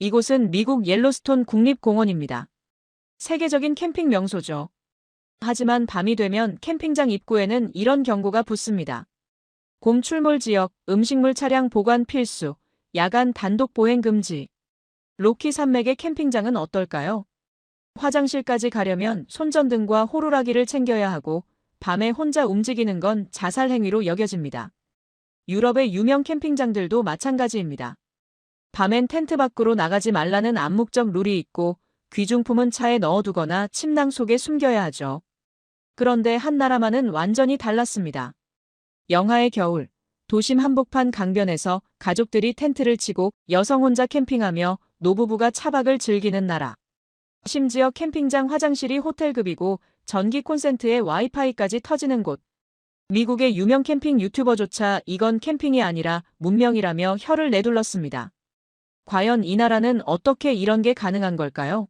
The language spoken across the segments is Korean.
이곳은 미국 옐로스톤 국립공원입니다. 세계적인 캠핑 명소죠. 하지만 밤이 되면 캠핑장 입구에는 이런 경고가 붙습니다. 곰 출몰 지역, 음식물 차량 보관 필수, 야간 단독 보행 금지. 로키 산맥의 캠핑장은 어떨까요? 화장실까지 가려면 손전등과 호루라기를 챙겨야 하고 밤에 혼자 움직이는 건 자살 행위로 여겨집니다. 유럽의 유명 캠핑장들도 마찬가지입니다. 밤엔 텐트 밖으로 나가지 말라는 암묵적 룰이 있고 귀중품은 차에 넣어두거나 침낭 속에 숨겨야 하죠. 그런데 한 나라만은 완전히 달랐습니다. 영하의 겨울, 도심 한복판 강변에서 가족들이 텐트를 치고 여성 혼자 캠핑하며 노부부가 차박을 즐기는 나라. 심지어 캠핑장 화장실이 호텔급이고 전기 콘센트에 와이파이까지 터지는 곳. 미국의 유명 캠핑 유튜버조차 이건 캠핑이 아니라 문명이라며 혀를 내둘렀습니다. 과연 이 나라는 어떻게 이런 게 가능한 걸까요?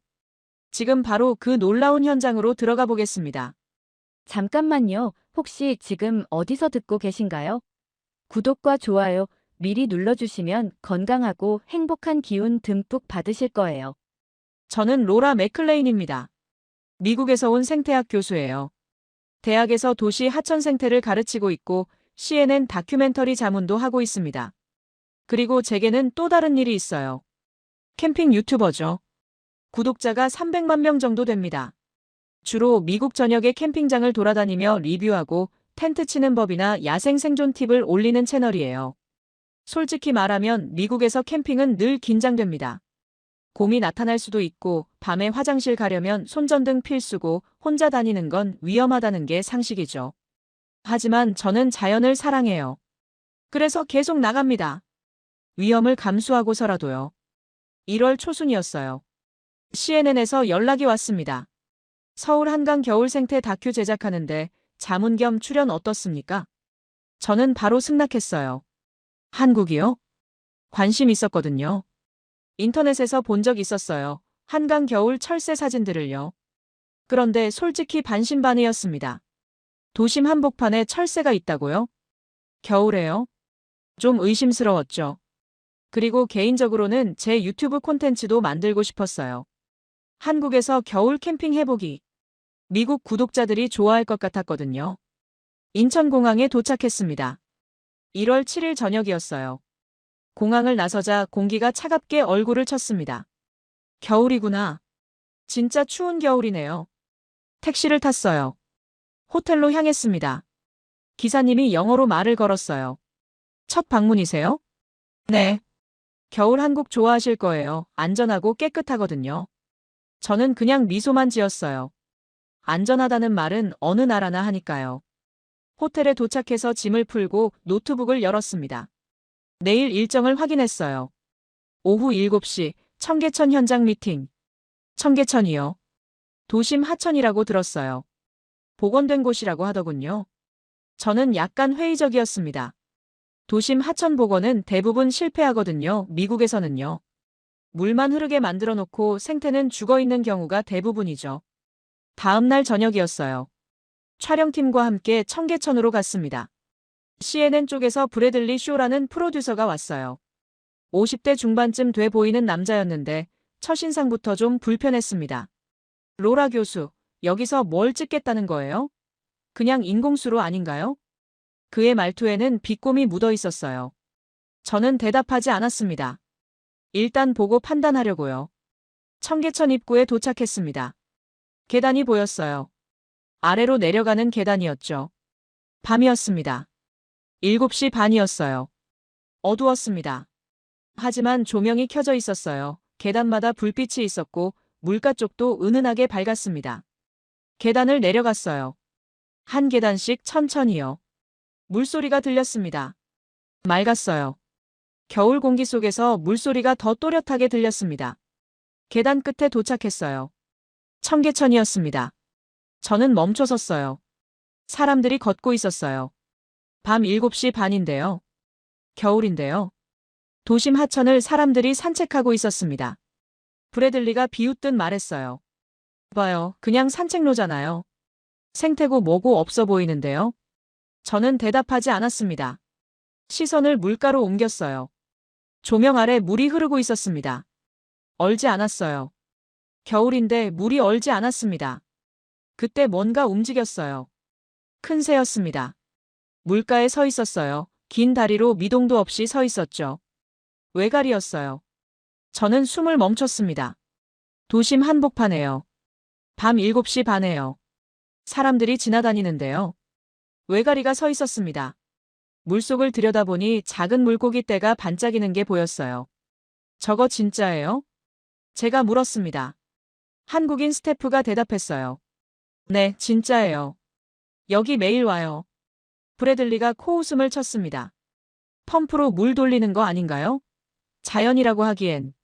지금 바로 그 놀라운 현장으로 들어가 보겠습니다. 잠깐만요. 혹시 지금 어디서 듣고 계신가요? 구독과 좋아요 미리 눌러주시면 건강하고 행복한 기운 듬뿍 받으실 거예요. 저는 로라 맥클레인입니다. 미국에서 온 생태학 교수예요. 대학에서 도시 하천 생태를 가르치고 있고 CNN 다큐멘터리 자문도 하고 있습니다. 그리고 제게는 또 다른 일이 있어요. 캠핑 유튜버죠. 구독자가 300만 명 정도 됩니다. 주로 미국 전역의 캠핑장을 돌아다니며 리뷰하고 텐트 치는 법이나 야생 생존 팁을 올리는 채널이에요. 솔직히 말하면 미국에서 캠핑은 늘 긴장됩니다. 곰이 나타날 수도 있고 밤에 화장실 가려면 손전등 필수고 혼자 다니는 건 위험하다는 게 상식이죠. 하지만 저는 자연을 사랑해요. 그래서 계속 나갑니다. 위험을 감수하고서라도요. 1월 초순이었어요. CNN에서 연락이 왔습니다. 서울 한강 겨울 생태 다큐 제작하는데 자문 겸 출연 어떻습니까? 저는 바로 승낙했어요. 한국이요? 관심 있었거든요. 인터넷에서 본 적 있었어요. 한강 겨울 철새 사진들을요. 그런데 솔직히 반신반의였습니다. 도심 한복판에 철새가 있다고요? 겨울에요? 좀 의심스러웠죠. 그리고 개인적으로는 제 유튜브 콘텐츠도 만들고 싶었어요. 한국에서 겨울 캠핑 해보기. 미국 구독자들이 좋아할 것 같았거든요. 인천공항에 도착했습니다. 1월 7일 저녁이었어요. 공항을 나서자 공기가 차갑게 얼굴을 쳤습니다. 겨울이구나. 진짜 추운 겨울이네요. 택시를 탔어요. 호텔로 향했습니다. 기사님이 영어로 말을 걸었어요. 첫 방문이세요? 네. 겨울 한국 좋아하실 거예요. 안전하고 깨끗하거든요. 저는 그냥 미소만 지었어요. 안전하다는 말은 어느 나라나 하니까요. 호텔에 도착해서 짐을 풀고 노트북을 열었습니다. 내일 일정을 확인했어요. 오후 7시 청계천 현장 미팅. 청계천이요. 도심 하천이라고 들었어요. 복원된 곳이라고 하더군요. 저는 약간 회의적이었습니다. 도심 하천 복원은 대부분 실패하거든요. 미국에서는요. 물만 흐르게 만들어 놓고 생태는 죽어 있는 경우가 대부분이죠. 다음 날 저녁이었어요. 촬영팀과 함께 청계천으로 갔습니다. CNN 쪽에서 브래들리 쇼라는 프로듀서가 왔어요. 50대 중반쯤 돼 보이는 남자였는데 첫인상부터 좀 불편했습니다. 로라 교수, 여기서 뭘 찍겠다는 거예요? 그냥 인공수로 아닌가요? 그의 말투에는 비꼼이 묻어 있었어요. 저는 대답하지 않았습니다. 일단 보고 판단하려고요. 청계천 입구에 도착했습니다. 계단이 보였어요. 아래로 내려가는 계단이었죠. 밤이었습니다. 7시 반이었어요. 어두웠습니다. 하지만 조명이 켜져 있었어요. 계단마다 불빛이 있었고 물가 쪽도 은은하게 밝았습니다. 계단을 내려갔어요. 한 계단씩 천천히요. 물소리가 들렸습니다. 맑았어요. 겨울 공기 속에서 물소리가 더 또렷하게 들렸습니다. 계단 끝에 도착했어요. 청계천이었습니다. 저는 멈춰섰어요. 사람들이 걷고 있었어요. 밤 7시 반인데요. 겨울인데요. 도심 하천을 사람들이 산책하고 있었습니다. 브래들리가 비웃듯 말했어요. 봐요, 그냥 산책로잖아요. 생태고 뭐고 없어 보이는데요. 저는 대답하지 않았습니다. 시선을 물가로 옮겼어요. 조명 아래 물이 흐르고 있었습니다. 얼지 않았어요. 겨울인데 물이 얼지 않았습니다. 그때 뭔가 움직였어요. 큰 새였습니다. 물가에 서 있었어요. 긴 다리로 미동도 없이 서 있었죠. 외가리였어요. 저는 숨을 멈췄습니다. 도심 한복판에요. 밤 7시 반에요. 사람들이 지나다니는데요. 외가리가 서 있었습니다. 물속을 들여다보니 작은 물고기 떼가 반짝이는 게 보였어요. 저거 진짜예요? 제가 물었습니다. 한국인 스태프가 대답했어요. 네, 진짜예요. 여기 매일 와요. 브래들리가 코웃음을 쳤습니다. 펌프로 물 돌리는 거 아닌가요? 자연이라고 하기엔.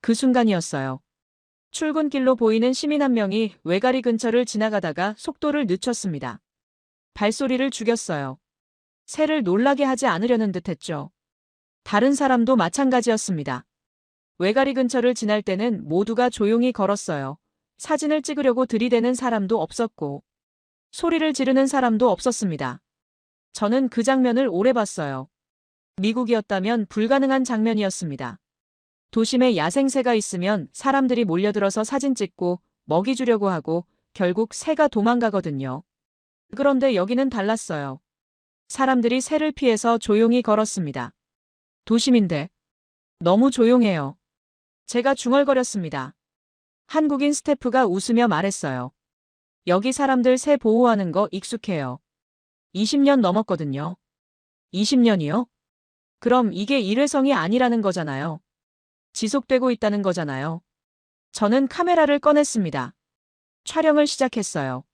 그 순간이었어요. 출근길로 보이는 시민 한 명이 외가리 근처를 지나가다가 속도를 늦췄습니다. 발소리를 죽였어요. 새를 놀라게 하지 않으려는 듯 했죠. 다른 사람도 마찬가지였습니다. 외가리 근처를 지날 때는 모두가 조용히 걸었어요. 사진을 찍으려고 들이대는 사람도 없었고, 소리를 지르는 사람도 없었습니다. 저는 그 장면을 오래 봤어요. 미국이었다면 불가능한 장면이었습니다. 도심에 야생새가 있으면 사람들이 몰려들어서 사진 찍고 먹이 주려고 하고 결국 새가 도망가거든요. 그런데 여기는 달랐어요. 사람들이 새를 피해서 조용히 걸었습니다. 도심인데 너무 조용해요. 제가 중얼거렸습니다. 한국인 스태프가 웃으며 말했어요. 여기 사람들 새 보호하는 거 익숙해요. 20년 넘었거든요. 20년이요? 그럼 이게 일회성이 아니라는 거잖아요. 지속되고 있다는 거잖아요. 저는 카메라를 꺼냈습니다. 촬영을 시작했어요.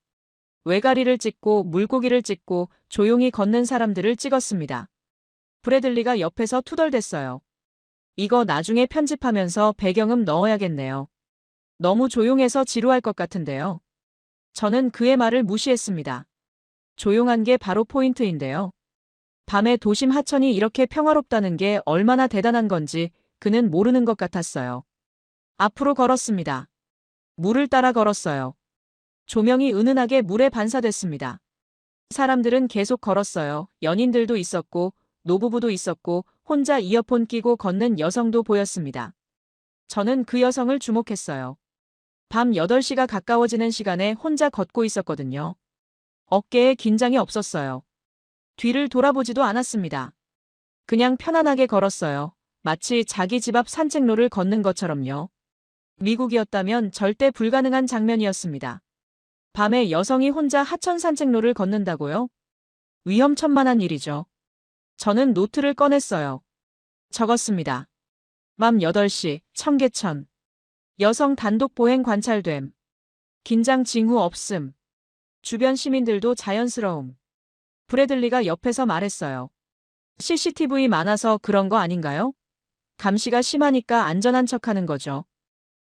외가리를 찍고 물고기를 찍고 조용히 걷는 사람들을 찍었습니다. 브래들리가 옆에서 투덜댔어요. 이거 나중에 편집하면서 배경음 넣어야겠네요. 너무 조용해서 지루할 것 같은데요. 저는 그의 말을 무시했습니다. 조용한 게 바로 포인트인데요. 밤에 도심 하천이 이렇게 평화롭다는 게 얼마나 대단한 건지 그는 모르는 것 같았어요. 앞으로 걸었습니다. 물을 따라 걸었어요. 조명이 은은하게 물에 반사됐습니다. 사람들은 계속 걸었어요. 연인들도 있었고, 노부부도 있었고, 혼자 이어폰 끼고 걷는 여성도 보였습니다. 저는 그 여성을 주목했어요. 밤 8시가 가까워지는 시간에 혼자 걷고 있었거든요. 어깨에 긴장이 없었어요. 뒤를 돌아보지도 않았습니다. 그냥 편안하게 걸었어요. 마치 자기 집 앞 산책로를 걷는 것처럼요. 미국이었다면 절대 불가능한 장면이었습니다. 밤에 여성이 혼자 하천 산책로를 걷는다고요? 위험천만한 일이죠. 저는 노트를 꺼냈어요. 적었습니다. 밤 8시, 청계천. 여성 단독 보행 관찰됨. 긴장 징후 없음. 주변 시민들도 자연스러움. 브래들리가 옆에서 말했어요. CCTV 많아서 그런 거 아닌가요? 감시가 심하니까 안전한 척하는 거죠.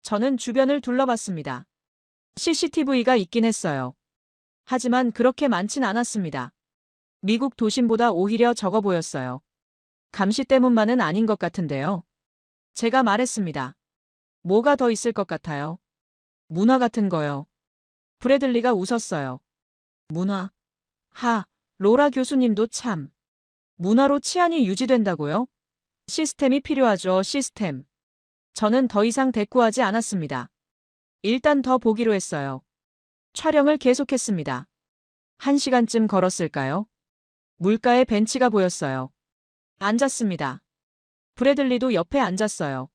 저는 주변을 둘러봤습니다. CCTV가 있긴 했어요. 하지만 그렇게 많진 않았습니다. 미국 도심보다 오히려 적어 보였어요. 감시 때문만은 아닌 것 같은데요. 제가 말했습니다. 뭐가 더 있을 것 같아요? 문화 같은 거요. 브래들리가 웃었어요. 문화. 로라 교수님도 참. 문화로 치안이 유지된다고요? 시스템이 필요하죠, 시스템. 저는 더 이상 대꾸하지 않았습니다. 일단 더 보기로 했어요. 촬영을 계속했습니다. 1시간쯤 걸었을까요? 물가에 벤치가 보였어요. 앉았습니다. 브래들리도 옆에 앉았어요.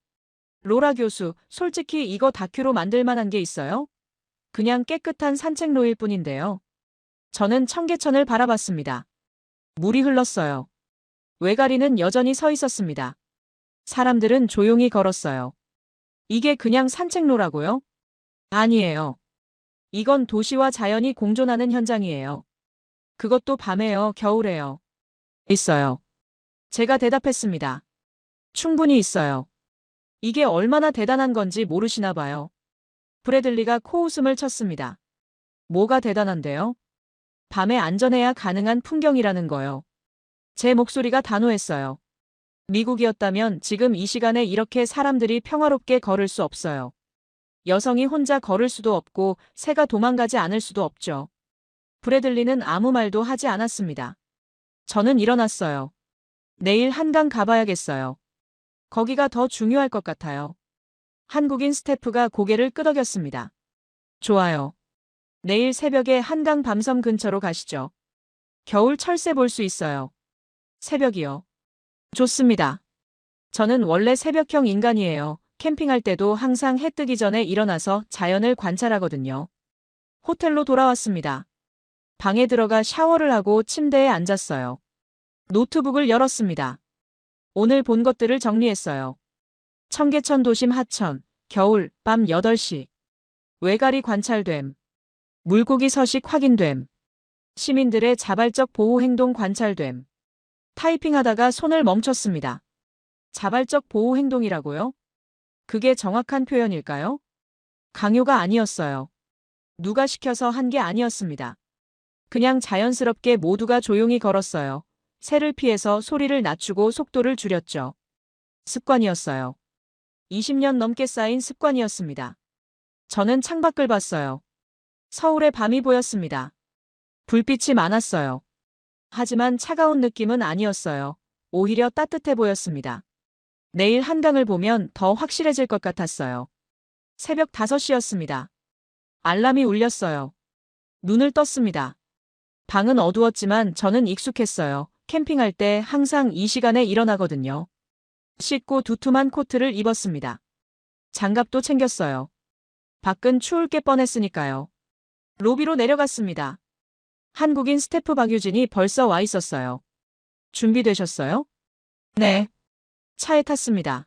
로라 교수, 솔직히 이거 다큐로 만들 만한 게 있어요? 그냥 깨끗한 산책로일 뿐인데요. 저는 청계천을 바라봤습니다. 물이 흘렀어요. 외가리는 여전히 서 있었습니다. 사람들은 조용히 걸었어요. 이게 그냥 산책로라고요? 아니에요. 이건 도시와 자연이 공존하는 현장이에요. 그것도 밤에요, 겨울에요. 있어요. 제가 대답했습니다. 충분히 있어요. 이게 얼마나 대단한 건지 모르시나 봐요. 브래들리가 코웃음을 쳤습니다. 뭐가 대단한데요? 밤에 안전해야 가능한 풍경이라는 거요. 제 목소리가 단호했어요. 미국이었다면 지금 이 시간에 이렇게 사람들이 평화롭게 걸을 수 없어요. 여성이 혼자 걸을 수도 없고 새가 도망가지 않을 수도 없죠. 브래들리는 아무 말도 하지 않았습니다. 저는 일어났어요. 내일 한강 가봐야겠어요. 거기가 더 중요할 것 같아요. 한국인 스태프가 고개를 끄덕였습니다. 좋아요. 내일 새벽에 한강 밤섬 근처로 가시죠. 겨울 철새 볼 수 있어요. 새벽이요. 좋습니다. 저는 원래 새벽형 인간이에요. 캠핑할 때도 항상 해 뜨기 전에 일어나서 자연을 관찰하거든요. 호텔로 돌아왔습니다. 방에 들어가 샤워를 하고 침대에 앉았어요. 노트북을 열었습니다. 오늘 본 것들을 정리했어요. 청계천 도심 하천, 겨울, 밤 8시. 외가리 관찰됨. 물고기 서식 확인됨. 시민들의 자발적 보호 행동 관찰됨. 타이핑하다가 손을 멈췄습니다. 자발적 보호 행동이라고요? 그게 정확한 표현일까요? 강요가 아니었어요. 누가 시켜서 한 게 아니었습니다. 그냥 자연스럽게 모두가 조용히 걸었어요. 새를 피해서 소리를 낮추고 속도를 줄였죠. 습관이었어요. 20년 넘게 쌓인 습관이었습니다. 저는 창밖을 봤어요. 서울의 밤이 보였습니다. 불빛이 많았어요. 하지만 차가운 느낌은 아니었어요. 오히려 따뜻해 보였습니다. 내일 한강을 보면 더 확실해질 것 같았어요. 새벽 5시였습니다. 알람이 울렸어요. 눈을 떴습니다. 방은 어두웠지만 저는 익숙했어요. 캠핑할 때 항상 이 시간에 일어나거든요. 씻고 두툼한 코트를 입었습니다. 장갑도 챙겼어요. 밖은 추울 게 뻔했으니까요. 로비로 내려갔습니다. 한국인 스태프 박유진이 벌써 와 있었어요. 준비되셨어요? 네. 차에 탔습니다.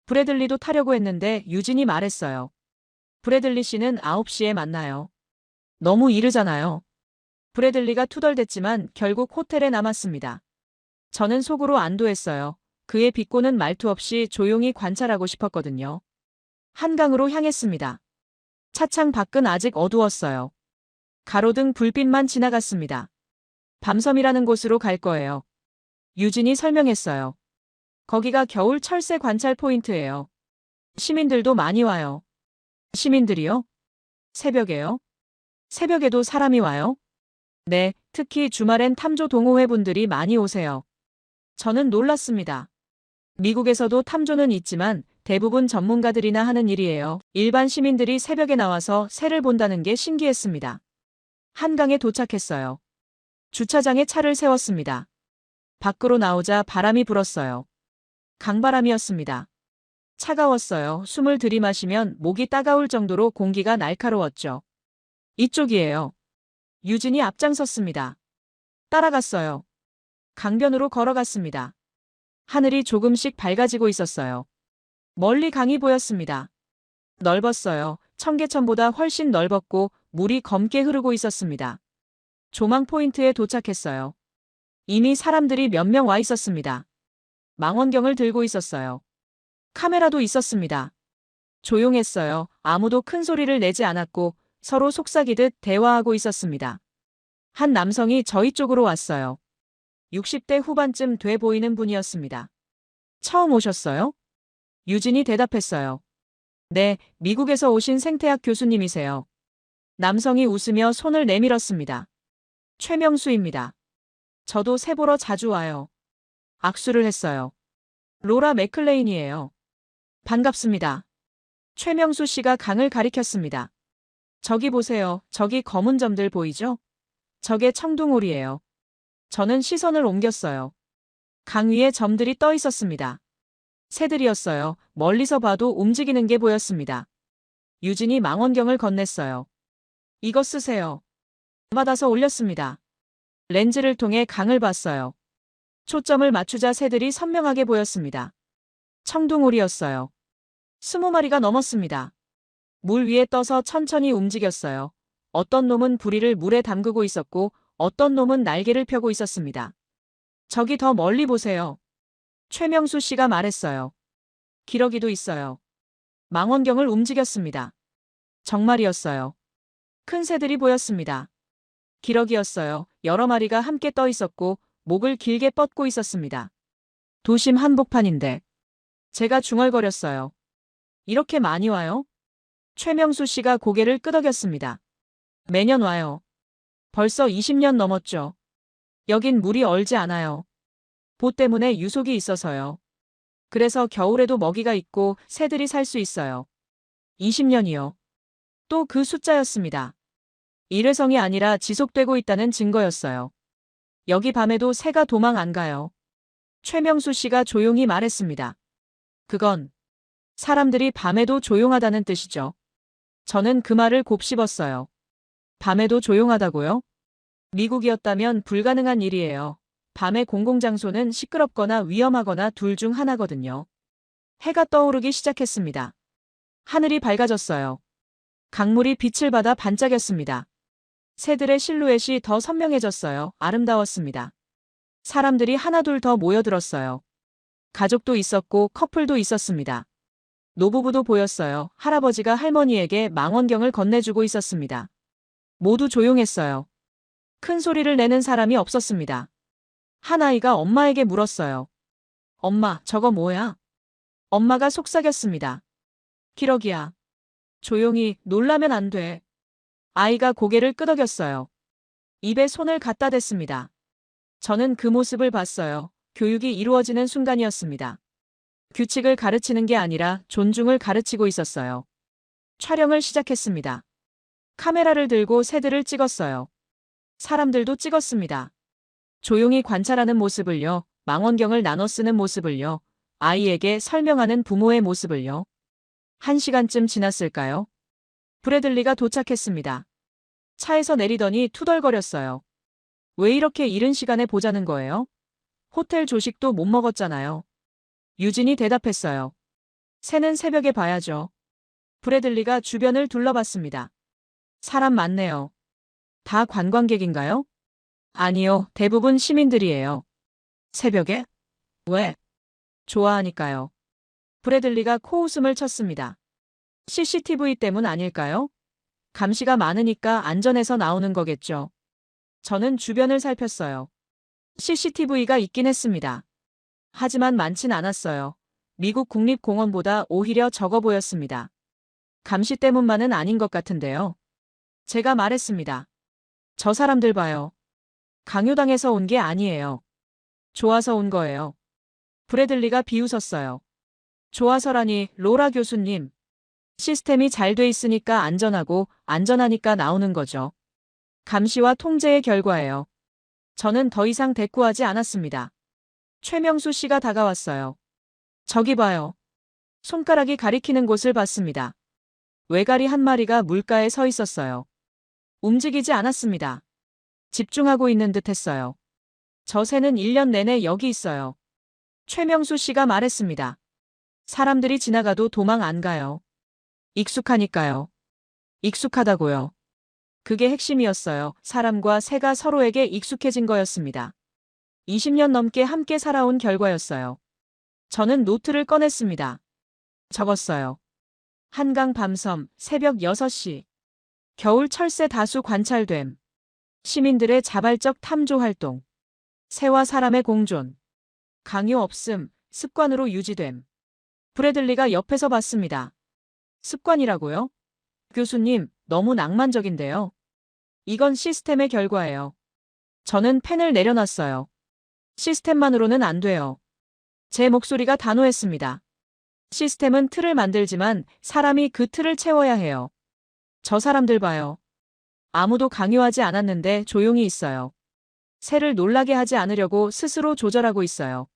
브래들리도 타려고 했는데 유진이 말했어요. 브래들리 씨는 9시에 만나요. 너무 이르잖아요. 브래들리가 투덜댔지만 결국 호텔에 남았습니다. 저는 속으로 안도했어요. 그의 비꼬는 말투 없이 조용히 관찰하고 싶었거든요. 한강으로 향했습니다. 차창 밖은 아직 어두웠어요. 가로등 불빛만 지나갔습니다. 밤섬이라는 곳으로 갈 거예요. 유진이 설명했어요. 거기가 겨울 철새 관찰 포인트예요. 시민들도 많이 와요. 시민들이요? 새벽에요? 새벽에도 사람이 와요? 네, 특히 주말엔 탐조 동호회 분들이 많이 오세요. 저는 놀랐습니다. 미국에서도 탐조는 있지만 대부분 전문가들이나 하는 일이에요. 일반 시민들이 새벽에 나와서 새를 본다는 게 신기했습니다. 한강에 도착했어요. 주차장에 차를 세웠습니다. 밖으로 나오자 바람이 불었어요. 강바람이었습니다. 차가웠어요. 숨을 들이마시면 목이 따가울 정도로 공기가 날카로웠죠. 이쪽이에요. 유진이 앞장섰습니다. 따라갔어요. 강변으로 걸어갔습니다. 하늘이 조금씩 밝아지고 있었어요. 멀리 강이 보였습니다. 넓었어요. 청계천보다 훨씬 넓었고 물이 검게 흐르고 있었습니다. 조망 포인트에 도착했어요. 이미 사람들이 몇 명 와 있었습니다. 망원경을 들고 있었어요. 카메라도 있었습니다. 조용했어요. 아무도 큰 소리를 내지 않았고 서로 속삭이듯 대화하고 있었습니다. 한 남성이 저희 쪽으로 왔어요. 60대 후반쯤 돼 보이는 분이었습니다. 처음 오셨어요? 유진이 대답했어요. 네, 미국에서 오신 생태학 교수님이세요. 남성이 웃으며 손을 내밀었습니다. 최명수입니다. 저도 새 보러 자주 와요. 악수를 했어요. 로라 맥클레인이에요. 반갑습니다. 최명수 씨가 강을 가리켰습니다. 저기 보세요. 저기 검은 점들 보이죠? 저게 청둥오리예요. 저는 시선을 옮겼어요. 강 위에 점들이 떠 있었습니다. 새들이었어요. 멀리서 봐도 움직이는 게 보였습니다. 유진이 망원경을 건넸어요. 이거 쓰세요. 받아서 올렸습니다. 렌즈를 통해 강을 봤어요. 초점을 맞추자 새들이 선명하게 보였습니다. 청둥오리였어요. 20마리가 넘었습니다. 물 위에 떠서 천천히 움직였어요. 어떤 놈은 부리를 물에 담그고 있었고 어떤 놈은 날개를 펴고 있었습니다. 저기 더 멀리 보세요. 최명수 씨가 말했어요. 기러기도 있어요. 망원경을 움직였습니다. 정말이었어요. 큰 새들이 보였습니다. 기러기였어요. 여러 마리가 함께 떠 있었고 목을 길게 뻗고 있었습니다. 도심 한복판인데. 제가 중얼거렸어요. 이렇게 많이 와요? 최명수 씨가 고개를 끄덕였습니다. 매년 와요. 벌써 20년 넘었죠. 여긴 물이 얼지 않아요. 보 때문에 유속이 있어서요. 그래서 겨울에도 먹이가 있고 새들이 살 수 있어요. 20년이요. 또 그 숫자였습니다. 일회성이 아니라 지속되고 있다는 증거였어요. 여기 밤에도 새가 도망 안 가요. 최명수 씨가 조용히 말했습니다. 그건 사람들이 밤에도 조용하다는 뜻이죠. 저는 그 말을 곱씹었어요. 밤에도 조용하다고요? 미국이었다면 불가능한 일이에요. 밤의 공공장소는 시끄럽거나 위험하거나 둘 중 하나거든요. 해가 떠오르기 시작했습니다. 하늘이 밝아졌어요. 강물이 빛을 받아 반짝였습니다. 새들의 실루엣이 더 선명해졌어요. 아름다웠습니다. 사람들이 하나둘 더 모여들었어요. 가족도 있었고 커플도 있었습니다. 노부부도 보였어요. 할아버지가 할머니에게 망원경을 건네주고 있었습니다. 모두 조용했어요. 큰 소리를 내는 사람이 없었습니다. 한 아이가 엄마에게 물었어요. 엄마, 저거 뭐야? 엄마가 속삭였습니다. 기러기야. 조용히, 놀라면 안 돼. 아이가 고개를 끄덕였어요. 입에 손을 갖다 댔습니다. 저는 그 모습을 봤어요. 교육이 이루어지는 순간이었습니다. 규칙을 가르치는 게 아니라 존중을 가르치고 있었어요. 촬영을 시작했습니다. 카메라를 들고 새들을 찍었어요. 사람들도 찍었습니다. 조용히 관찰하는 모습을요. 망원경을 나눠 쓰는 모습을요. 아이에게 설명하는 부모의 모습을요. 1시간쯤 지났을까요? 브래들리가 도착했습니다. 차에서 내리더니 투덜거렸어요. 왜 이렇게 이른 시간에 보자는 거예요? 호텔 조식도 못 먹었잖아요. 유진이 대답했어요. 새는 새벽에 봐야죠. 브래들리가 주변을 둘러봤습니다. 사람 많네요. 다 관광객인가요? 아니요, 대부분 시민들이에요. 새벽에? 왜? 좋아하니까요. 브래들리가 코웃음을 쳤습니다. CCTV 때문 아닐까요? 감시가 많으니까 안전해서 나오는 거겠죠. 저는 주변을 살폈어요. CCTV가 있긴 했습니다. 하지만 많진 않았어요. 미국 국립공원보다 오히려 적어 보였습니다. 감시 때문만은 아닌 것 같은데요. 제가 말했습니다. 저 사람들 봐요. 강요당해서 온 게 아니에요. 좋아서 온 거예요. 브래들리가 비웃었어요. 좋아서라니, 로라 교수님. 시스템이 잘 돼 있으니까 안전하고 안전하니까 나오는 거죠. 감시와 통제의 결과예요. 저는 더 이상 대꾸하지 않았습니다. 최명수 씨가 다가왔어요. 저기 봐요. 손가락이 가리키는 곳을 봤습니다. 외가리 한 마리가 물가에 서 있었어요. 움직이지 않았습니다. 집중하고 있는 듯 했어요. 저 새는 1년 내내 여기 있어요. 최명수 씨가 말했습니다. 사람들이 지나가도 도망 안 가요. 익숙하니까요. 익숙하다고요. 그게 핵심이었어요. 사람과 새가 서로에게 익숙해진 거였습니다. 20년 넘게 함께 살아온 결과였어요. 저는 노트를 꺼냈습니다. 적었어요. 한강 밤섬, 새벽 6시. 겨울 철새 다수 관찰됨. 시민들의 자발적 탐조 활동. 새와 사람의 공존. 강요 없음, 습관으로 유지됨. 브래들리가 옆에서 봤습니다. 습관이라고요? 교수님, 너무 낭만적인데요. 이건 시스템의 결과예요. 저는 펜을 내려놨어요. 시스템만으로는 안 돼요. 제 목소리가 단호했습니다. 시스템은 틀을 만들지만 사람이 그 틀을 채워야 해요. 저 사람들 봐요. 아무도 강요하지 않았는데 조용히 있어요. 새를 놀라게 하지 않으려고 스스로 조절하고 있어요.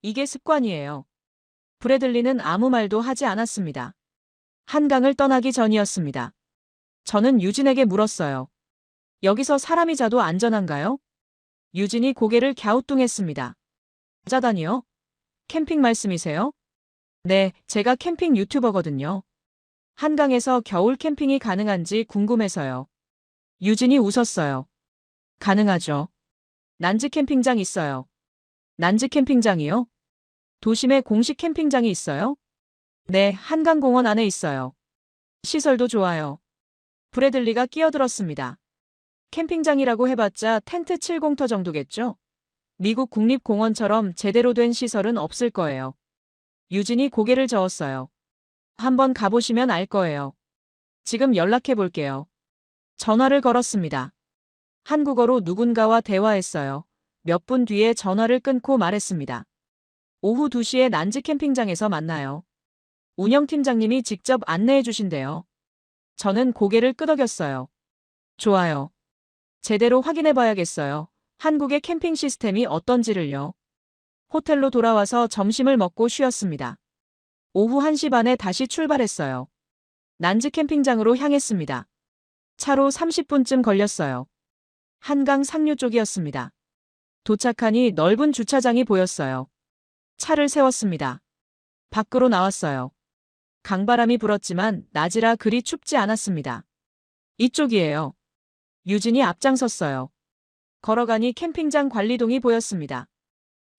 이게 습관이에요. 브래들리는 아무 말도 하지 않았습니다. 한강을 떠나기 전이었습니다. 저는 유진에게 물었어요. 여기서 사람이 자도 안전한가요? 유진이 고개를 갸우뚱했습니다. 자다니요? 캠핑 말씀이세요? 네, 제가 캠핑 유튜버거든요. 한강에서 겨울 캠핑이 가능한지 궁금해서요. 유진이 웃었어요. 가능하죠. 난지 캠핑장 있어요. 난지 캠핑장이요? 도심에 공식 캠핑장이 있어요? 네, 한강공원 안에 있어요. 시설도 좋아요. 브래들리가 끼어들었습니다. 캠핑장이라고 해봤자 텐트 7공터 정도겠죠? 미국 국립공원처럼 제대로 된 시설은 없을 거예요. 유진이 고개를 저었어요. 한번 가보시면 알 거예요. 지금 연락해 볼게요. 전화를 걸었습니다. 한국어로 누군가와 대화했어요. 몇 분 뒤에 전화를 끊고 말했습니다. 오후 2시에 난지 캠핑장에서 만나요. 운영팀장님이 직접 안내해 주신대요. 저는 고개를 끄덕였어요. 좋아요. 제대로 확인해 봐야겠어요. 한국의 캠핑 시스템이 어떤지를요. 호텔로 돌아와서 점심을 먹고 쉬었습니다. 오후 1시 반에 다시 출발했어요. 난지 캠핑장으로 향했습니다. 차로 30분쯤 걸렸어요. 한강 상류 쪽이었습니다. 도착하니 넓은 주차장이 보였어요. 차를 세웠습니다. 밖으로 나왔어요. 강바람이 불었지만 낮이라 그리 춥지 않았습니다. 이쪽이에요. 유진이 앞장섰어요. 걸어가니 캠핑장 관리동이 보였습니다.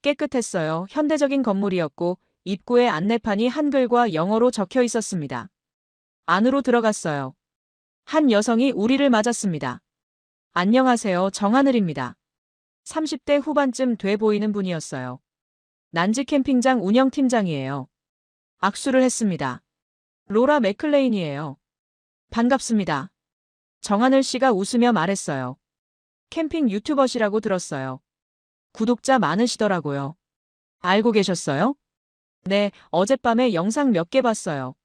깨끗했어요. 현대적인 건물이었고 입구에 안내판이 한글과 영어로 적혀 있었습니다. 안으로 들어갔어요. 한 여성이 우리를 맞았습니다. 안녕하세요. 정하늘입니다. 30대 후반쯤 돼 보이는 분이었어요. 난지 캠핑장 운영팀장이에요. 악수를 했습니다. 로라 맥클레인이에요. 반갑습니다. 정하늘 씨가 웃으며 말했어요. 캠핑 유튜버시라고 들었어요. 구독자 많으시더라고요. 알고 계셨어요? 네, 어젯밤에 영상 몇 개 봤어요.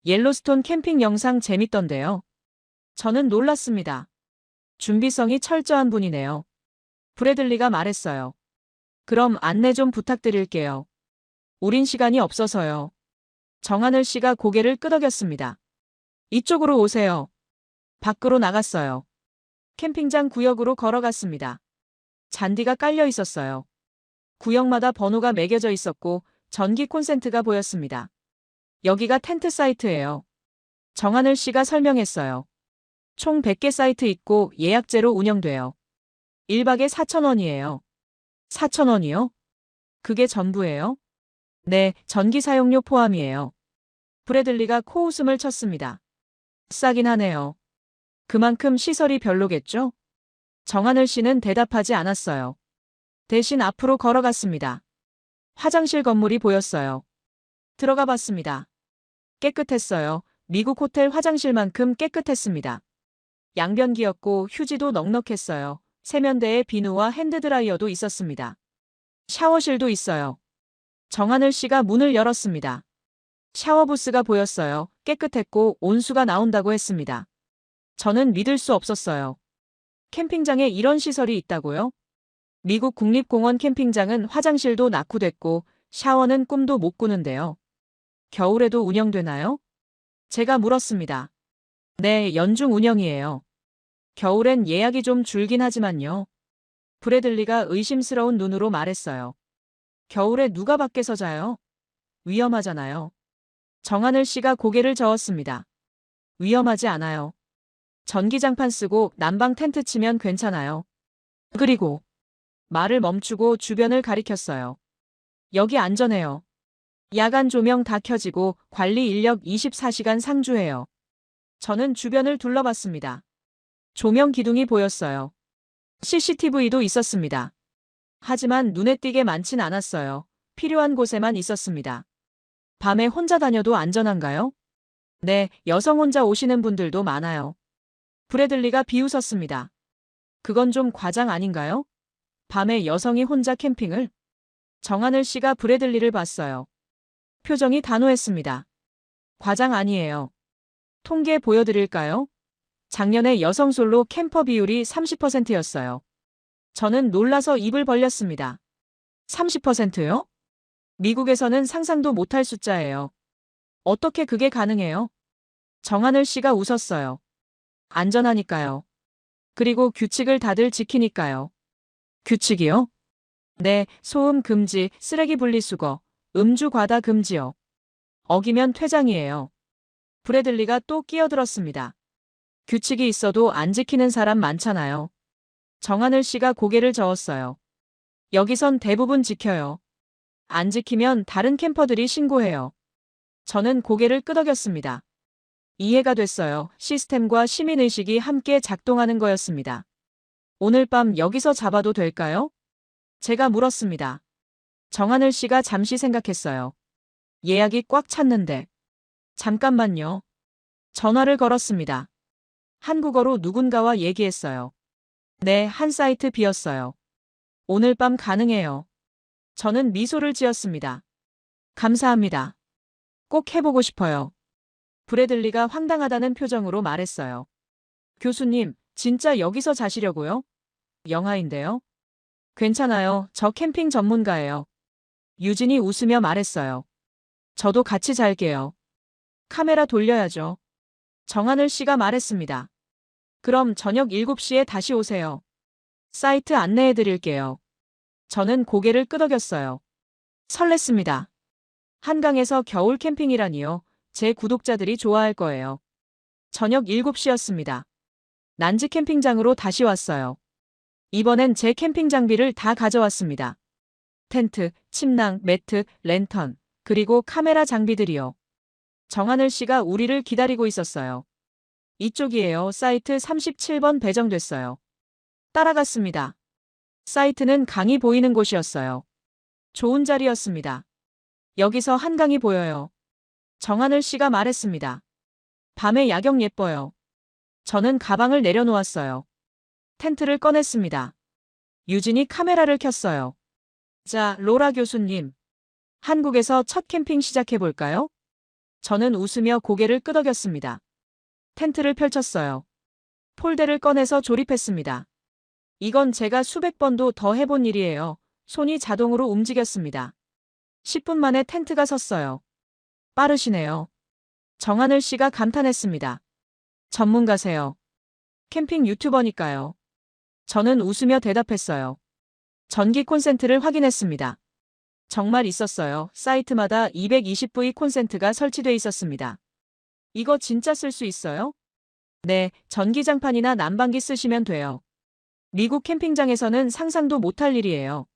옐로스톤 캠핑 영상 재밌던데요. 저는 놀랐습니다. 준비성이 철저한 분이네요. 브래들리가 말했어요. 그럼 안내 좀 부탁드릴게요. 우린 시간이 없어서요. 정하늘 씨가 고개를 끄덕였습니다. 이쪽으로 오세요. 밖으로 나갔어요. 캠핑장 구역으로 걸어갔습니다. 잔디가 깔려 있었어요. 구역마다 번호가 매겨져 있었고 전기 콘센트가 보였습니다. 여기가 텐트 사이트예요. 정하늘 씨가 설명했어요. 총 100개 사이트 있고 예약제로 운영돼요. 1박에 4,000원이에요. 4,000원이요? 그게 전부예요? 네, 전기 사용료 포함이에요. 브래들리가 코웃음을 쳤습니다. 싸긴 하네요. 그만큼 시설이 별로겠죠? 정하늘 씨는 대답하지 않았어요. 대신 앞으로 걸어갔습니다. 화장실 건물이 보였어요. 들어가 봤습니다. 깨끗했어요. 미국 호텔 화장실만큼 깨끗했습니다. 양변기였고 휴지도 넉넉했어요. 세면대에 비누와 핸드드라이어도 있었습니다. 샤워실도 있어요. 정하늘 씨가 문을 열었습니다. 샤워부스가 보였어요. 깨끗했고 온수가 나온다고 했습니다. 저는 믿을 수 없었어요. 캠핑장에 이런 시설이 있다고요? 미국 국립공원 캠핑장은 화장실도 낙후됐고 샤워는 꿈도 못 꾸는데요. 겨울에도 운영되나요? 제가 물었습니다. 네, 연중 운영이에요. 겨울엔 예약이 좀 줄긴 하지만요. 브래들리가 의심스러운 눈으로 말했어요. 겨울에 누가 밖에서 자요? 위험하잖아요. 정하늘 씨가 고개를 저었습니다. 위험하지 않아요. 전기장판 쓰고 난방 텐트 치면 괜찮아요. 그리고 말을 멈추고 주변을 가리켰어요. 여기 안전해요. 야간 조명 다 켜지고 관리 인력 24시간 상주해요. 저는 주변을 둘러봤습니다. 조명 기둥이 보였어요. CCTV도 있었습니다. 하지만 눈에 띄게 많진 않았어요. 필요한 곳에만 있었습니다. 밤에 혼자 다녀도 안전한가요? 네, 여성 혼자 오시는 분들도 많아요. 브래들리가 비웃었습니다. 그건 좀 과장 아닌가요? 밤에 여성이 혼자 캠핑을? 정하늘 씨가 브래들리를 봤어요. 표정이 단호했습니다. 과장 아니에요. 통계 보여드릴까요? 작년에 여성 솔로 캠퍼 비율이 30%였어요. 저는 놀라서 입을 벌렸습니다. 30%요? 미국에서는 상상도 못할 숫자예요. 어떻게 그게 가능해요? 정하늘 씨가 웃었어요. 안전하니까요. 그리고 규칙을 다들 지키니까요. 규칙이요? 네, 소음 금지, 쓰레기 분리수거, 음주 과다 금지요. 어기면 퇴장이에요. 브래들리가 또 끼어들었습니다. 규칙이 있어도 안 지키는 사람 많잖아요. 정하늘 씨가 고개를 저었어요. 여기선 대부분 지켜요. 안 지키면 다른 캠퍼들이 신고해요. 저는 고개를 끄덕였습니다. 이해가 됐어요. 시스템과 시민의식이 함께 작동하는 거였습니다. 오늘 밤 여기서 잡아도 될까요? 제가 물었습니다. 정하늘 씨가 잠시 생각했어요. 예약이 꽉 찼는데. 잠깐만요. 전화를 걸었습니다. 한국어로 누군가와 얘기했어요. 네, 한 사이트 비었어요. 오늘 밤 가능해요. 저는 미소를 지었습니다. 감사합니다. 꼭 해보고 싶어요. 브래들리가 황당하다는 표정으로 말했어요. 교수님, 진짜 여기서 자시려고요? 영하인데요? 괜찮아요. 저 캠핑 전문가예요. 유진이 웃으며 말했어요. 저도 같이 잘게요. 카메라 돌려야죠. 정하늘 씨가 말했습니다. 그럼 저녁 7시에 다시 오세요. 사이트 안내해 드릴게요. 저는 고개를 끄덕였어요. 설렜습니다. 한강에서 겨울 캠핑이라니요. 제 구독자들이 좋아할 거예요. 저녁 7시였습니다. 난지 캠핑장으로 다시 왔어요. 이번엔 제 캠핑 장비를 다 가져왔습니다. 텐트, 침낭, 매트, 랜턴, 그리고 카메라 장비들이요. 정하늘 씨가 우리를 기다리고 있었어요. 이쪽이에요. 사이트 37번 배정됐어요. 따라갔습니다. 사이트는 강이 보이는 곳이었어요. 좋은 자리였습니다. 여기서 한강이 보여요. 정하늘 씨가 말했습니다. 밤에 야경 예뻐요. 저는 가방을 내려놓았어요. 텐트를 꺼냈습니다. 유진이 카메라를 켰어요. 자, 로라 교수님. 한국에서 첫 캠핑 시작해볼까요? 저는 웃으며 고개를 끄덕였습니다. 텐트를 펼쳤어요. 폴대를 꺼내서 조립했습니다. 이건 제가 수백 번도 더 해본 일이에요. 손이 자동으로 움직였습니다. 10분 만에 텐트가 섰어요. 빠르시네요. 정하늘 씨가 감탄했습니다. 전문가세요. 캠핑 유튜버니까요. 저는 웃으며 대답했어요. 전기 콘센트를 확인했습니다. 정말 있었어요. 사이트마다 220V 콘센트가 설치돼 있었습니다. 이거 진짜 쓸 수 있어요? 네, 전기장판이나 난방기 쓰시면 돼요. 미국 캠핑장에서는 상상도 못할 일이에요.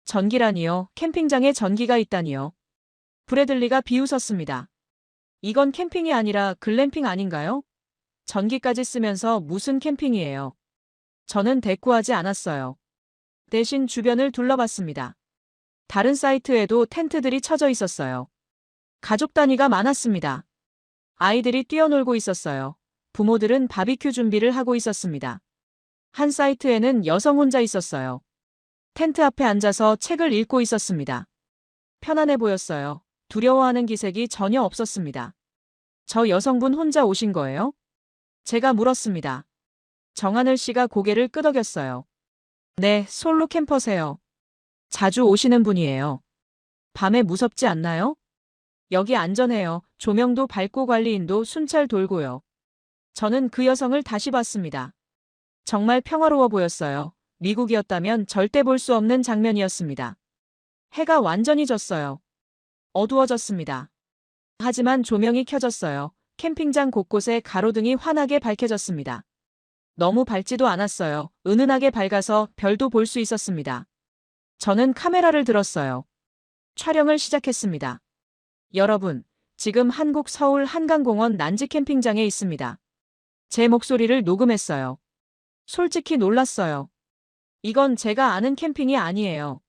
전기라니요? 캠핑장에 전기가 있다니요? 브래들리가 비웃었습니다. 이건 캠핑이 아니라 글램핑 아닌가요? 전기까지 쓰면서 무슨 캠핑이에요? 저는 대꾸하지 않았어요. 대신 주변을 둘러봤습니다. 다른 사이트에도 텐트들이 쳐져 있었어요. 가족 단위가 많았습니다. 아이들이 뛰어놀고 있었어요. 부모들은 바비큐 준비를 하고 있었습니다. 한 사이트에는 여성 혼자 있었어요. 텐트 앞에 앉아서 책을 읽고 있었습니다. 편안해 보였어요. 두려워하는 기색이 전혀 없었습니다. 저 여성분 혼자 오신 거예요? 제가 물었습니다. 정하늘 씨가 고개를 끄덕였어요. 네, 솔로 캠퍼세요. 자주 오시는 분이에요. 밤에 무섭지 않나요? 여기 안전해요. 조명도 밝고 관리인도 순찰 돌고요. 저는 그 여성을 다시 봤습니다. 정말 평화로워 보였어요. 미국이었다면 절대 볼 수 없는 장면이었습니다. 해가 완전히 졌어요. 어두워졌습니다. 하지만 조명이 켜졌어요. 캠핑장 곳곳에 가로등이 환하게 밝혀졌습니다. 너무 밝지도 않았어요. 은은하게 밝아서 별도 볼 수 있었습니다. 저는 카메라를 들었어요. 촬영을 시작했습니다. 여러분, 지금 한국 서울 한강공원 난지 캠핑장에 있습니다. 제 목소리를 녹음했어요. 솔직히 놀랐어요. 이건 제가 아는 캠핑이 아니에요.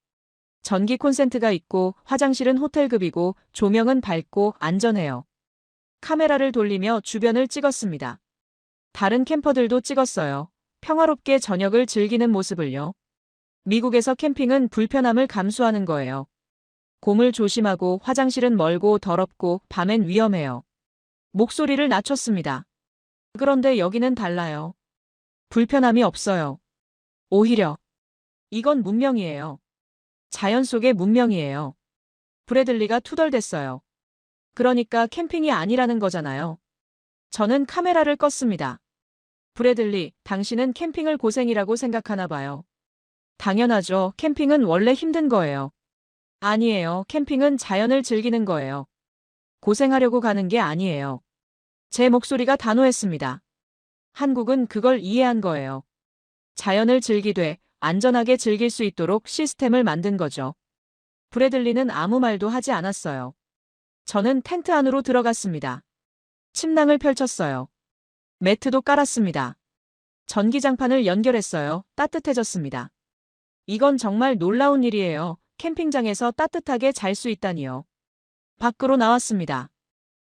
전기 콘센트가 있고 화장실은 호텔급이고 조명은 밝고 안전해요. 카메라를 돌리며 주변을 찍었습니다. 다른 캠퍼들도 찍었어요. 평화롭게 저녁을 즐기는 모습을요. 미국에서 캠핑은 불편함을 감수하는 거예요. 곰을 조심하고 화장실은 멀고 더럽고 밤엔 위험해요. 목소리를 낮췄습니다. 그런데 여기는 달라요. 불편함이 없어요. 오히려 이건 문명이에요. 자연 속의 문명이에요. 브래들리가 투덜댔어요. 그러니까 캠핑이 아니라는 거잖아요. 저는 카메라를 껐습니다. 브래들리, 당신은 캠핑을 고생이라고 생각하나 봐요. 당연하죠. 캠핑은 원래 힘든 거예요. 아니에요. 캠핑은 자연을 즐기는 거예요. 고생하려고 가는 게 아니에요. 제 목소리가 단호했습니다. 한국은 그걸 이해한 거예요. 자연을 즐기되 안전하게 즐길 수 있도록 시스템을 만든 거죠. 브래들리는 아무 말도 하지 않았어요. 저는 텐트 안으로 들어갔습니다. 침낭을 펼쳤어요. 매트도 깔았습니다. 전기장판을 연결했어요. 따뜻해졌습니다. 이건 정말 놀라운 일이에요. 캠핑장에서 따뜻하게 잘 수 있다니요. 밖으로 나왔습니다.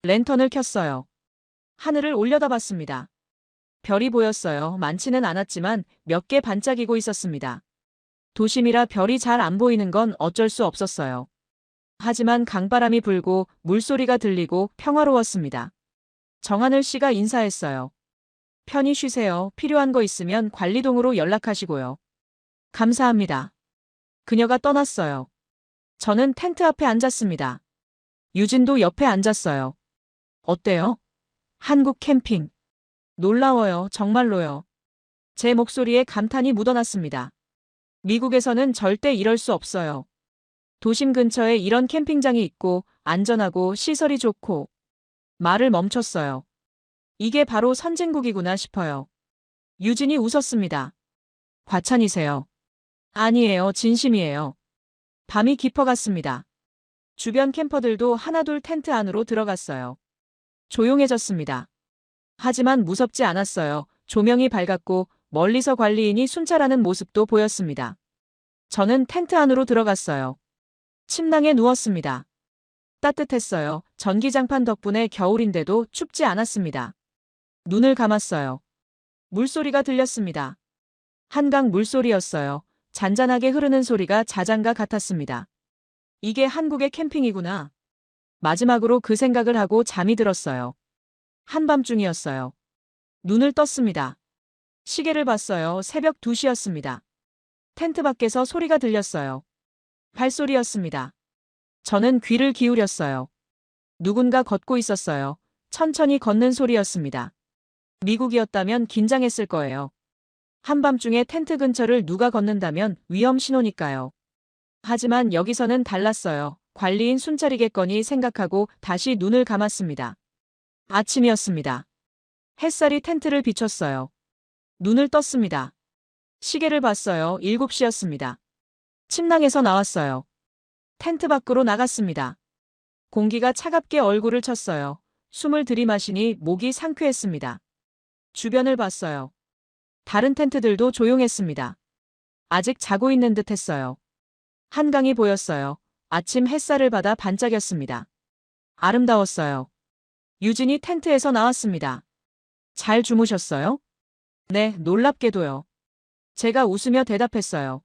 랜턴을 켰어요. 하늘을 올려다봤습니다. 별이 보였어요. 많지는 않았지만 몇 개 반짝이고 있었습니다. 도심이라 별이 잘 안 보이는 건 어쩔 수 없었어요. 하지만 강바람이 불고 물소리가 들리고 평화로웠습니다. 정하늘 씨가 인사했어요. 편히 쉬세요. 필요한 거 있으면 관리동으로 연락하시고요. 감사합니다. 그녀가 떠났어요. 저는 텐트 앞에 앉았습니다. 유진도 옆에 앉았어요. 어때요? 한국 캠핑. 놀라워요. 정말로요. 제 목소리에 감탄이 묻어났습니다. 미국에서는 절대 이럴 수 없어요. 도심 근처에 이런 캠핑장이 있고 안전하고 시설이 좋고. 말을 멈췄어요. 이게 바로 선진국이구나 싶어요. 유진이 웃었습니다. 과찬이세요. 아니에요. 진심이에요. 밤이 깊어갔습니다. 주변 캠퍼들도 하나둘 텐트 안으로 들어갔어요. 조용해졌습니다. 하지만 무섭지 않았어요. 조명이 밝았고 멀리서 관리인이 순찰하는 모습도 보였습니다. 저는 텐트 안으로 들어갔어요. 침낭에 누웠습니다. 따뜻했어요. 전기장판 덕분에 겨울인데도 춥지 않았습니다. 눈을 감았어요. 물소리가 들렸습니다. 한강 물소리였어요. 잔잔하게 흐르는 소리가 자장가 같았습니다. 이게 한국의 캠핑이구나. 마지막으로 그 생각을 하고 잠이 들었어요. 한밤중이었어요. 눈을 떴습니다. 시계를 봤어요. 새벽 2시였습니다. 텐트 밖에서 소리가 들렸어요. 발소리였습니다. 저는 귀를 기울였어요. 누군가 걷고 있었어요. 천천히 걷는 소리였습니다. 미국이었다면 긴장했을 거예요. 한밤중에 텐트 근처를 누가 걷는다면 위험 신호니까요. 하지만 여기서는 달랐어요. 관리인 순찰이겠거니 생각하고 다시 눈을 감았습니다. 아침이었습니다. 햇살이 텐트를 비췄어요. 눈을 떴습니다. 시계를 봤어요. 7시였습니다. 침낭에서 나왔어요. 텐트 밖으로 나갔습니다. 공기가 차갑게 얼굴을 쳤어요. 숨을 들이마시니 목이 상쾌했습니다. 주변을 봤어요. 다른 텐트들도 조용했습니다. 아직 자고 있는 듯 했어요. 한강이 보였어요. 아침 햇살을 받아 반짝였습니다. 아름다웠어요. 유진이 텐트에서 나왔습니다. 잘 주무셨어요? 네, 놀랍게도요. 제가 웃으며 대답했어요.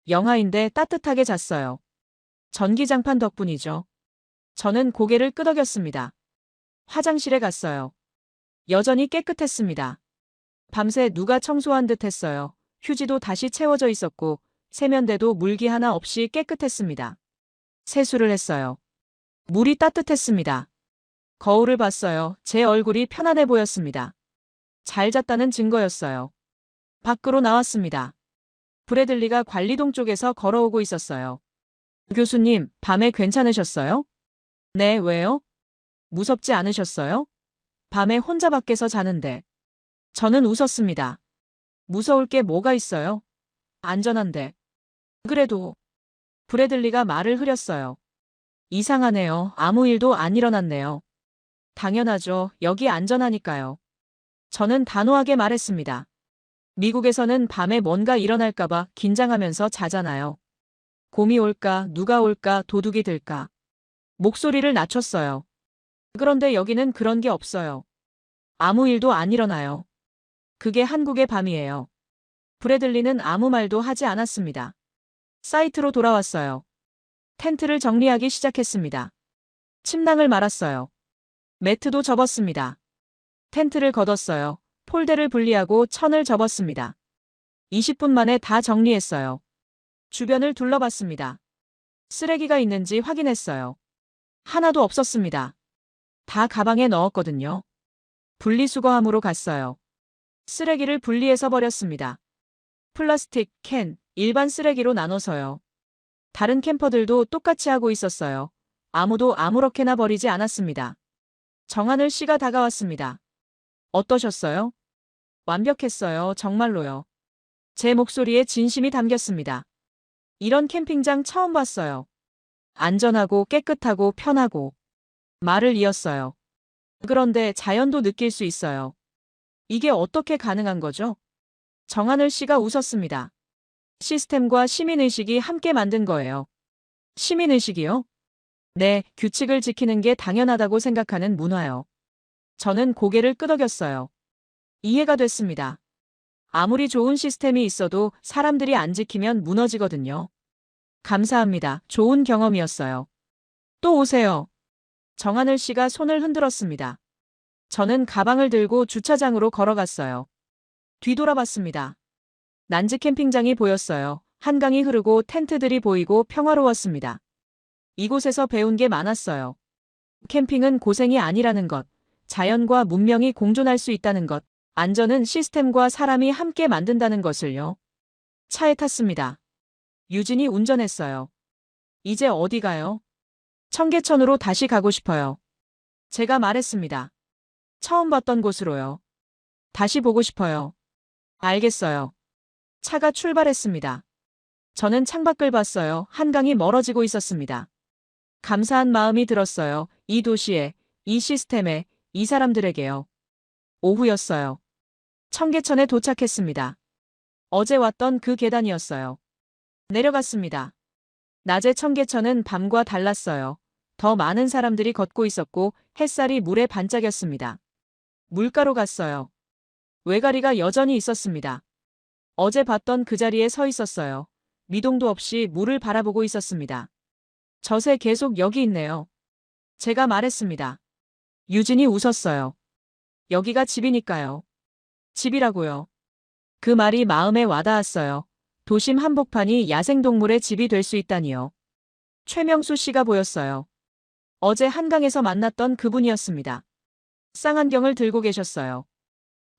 영하인데 따뜻하게 잤어요. 전기장판 덕분이죠. 저는 고개를 끄덕였습니다. 화장실에 갔어요. 여전히 깨끗했습니다. 밤새 누가 청소한 듯 했어요. 휴지도 다시 채워져 있었고 세면대도 물기 하나 없이 깨끗했습니다. 세수를 했어요. 물이 따뜻했습니다. 거울을 봤어요. 제 얼굴이 편안해 보였습니다. 잘 잤다는 증거였어요. 밖으로 나왔습니다. 브래들리가 관리동 쪽에서 걸어오고 있었어요. 교수님, 밤에 괜찮으셨어요? 네, 왜요? 무섭지 않으셨어요? 밤에 혼자 밖에서 자는데. 저는 웃었습니다. 무서울 게 뭐가 있어요? 안전한데. 그래도. 브래들리가 말을 흐렸어요. 이상하네요. 아무 일도 안 일어났네요. 당연하죠. 여기 안전하니까요. 저는 단호하게 말했습니다. 미국에서는 밤에 뭔가 일어날까봐 긴장하면서 자잖아요. 곰이 올까, 누가 올까, 도둑이 들까. 목소리를 낮췄어요. 그런데 여기는 그런 게 없어요. 아무 일도 안 일어나요. 그게 한국의 밤이에요. 브래들리는 아무 말도 하지 않았습니다. 사이트로 돌아왔어요. 텐트를 정리하기 시작했습니다. 침낭을 말았어요. 매트도 접었습니다. 텐트를 걷었어요. 폴대를 분리하고 천을 접었습니다. 20분 만에 다 정리했어요. 주변을 둘러봤습니다. 쓰레기가 있는지 확인했어요. 하나도 없었습니다. 다 가방에 넣었거든요. 분리수거함으로 갔어요. 쓰레기를 분리해서 버렸습니다. 플라스틱, 캔, 일반 쓰레기로 나눠서요. 다른 캠퍼들도 똑같이 하고 있었어요. 아무도 아무렇게나 버리지 않았습니다. 정하늘 씨가 다가왔습니다. 어떠셨어요? 완벽했어요. 정말로요. 제 목소리에 진심이 담겼습니다. 이런 캠핑장 처음 봤어요. 안전하고 깨끗하고 편하고. 말을 이었어요. 그런데 자연도 느낄 수 있어요. 이게 어떻게 가능한 거죠? 정하늘 씨가 웃었습니다. 시스템과 시민의식이 함께 만든 거예요. 시민의식이요? 네, 규칙을 지키는 게 당연하다고 생각하는 문화요. 저는 고개를 끄덕였어요. 이해가 됐습니다. 아무리 좋은 시스템이 있어도 사람들이 안 지키면 무너지거든요. 감사합니다. 좋은 경험이었어요. 또 오세요. 정하늘 씨가 손을 흔들었습니다. 저는 가방을 들고 주차장으로 걸어갔어요. 뒤돌아봤습니다. 난지 캠핑장이 보였어요. 한강이 흐르고 텐트들이 보이고 평화로웠습니다. 이곳에서 배운 게 많았어요. 캠핑은 고생이 아니라는 것, 자연과 문명이 공존할 수 있다는 것, 안전은 시스템과 사람이 함께 만든다는 것을요. 차에 탔습니다. 유진이 운전했어요. 이제 어디 가요? 청계천으로 다시 가고 싶어요. 제가 말했습니다. 처음 봤던 곳으로요. 다시 보고 싶어요. 알겠어요. 차가 출발했습니다. 저는 창밖을 봤어요. 한강이 멀어지고 있었습니다. 감사한 마음이 들었어요. 이 도시에, 이 시스템에, 이 사람들에게요. 오후였어요. 청계천에 도착했습니다. 어제 왔던 그 계단이었어요. 내려갔습니다. 낮의 청계천은 밤과 달랐어요. 더 많은 사람들이 걷고 있었고 햇살이 물에 반짝였습니다. 물가로 갔어요. 외가리가 여전히 있었습니다. 어제 봤던 그 자리에 서 있었어요. 미동도 없이 물을 바라보고 있었습니다. 젖에 계속 여기 있네요. 제가 말했습니다. 유진이 웃었어요. 여기가 집이니까요. 집이라고요. 그 말이 마음에 와닿았어요. 도심 한복판이 야생동물의 집이 될 수 있다니요. 최명수 씨가 보였어요. 어제 한강에서 만났던 그분이었습니다. 쌍안경을 들고 계셨어요.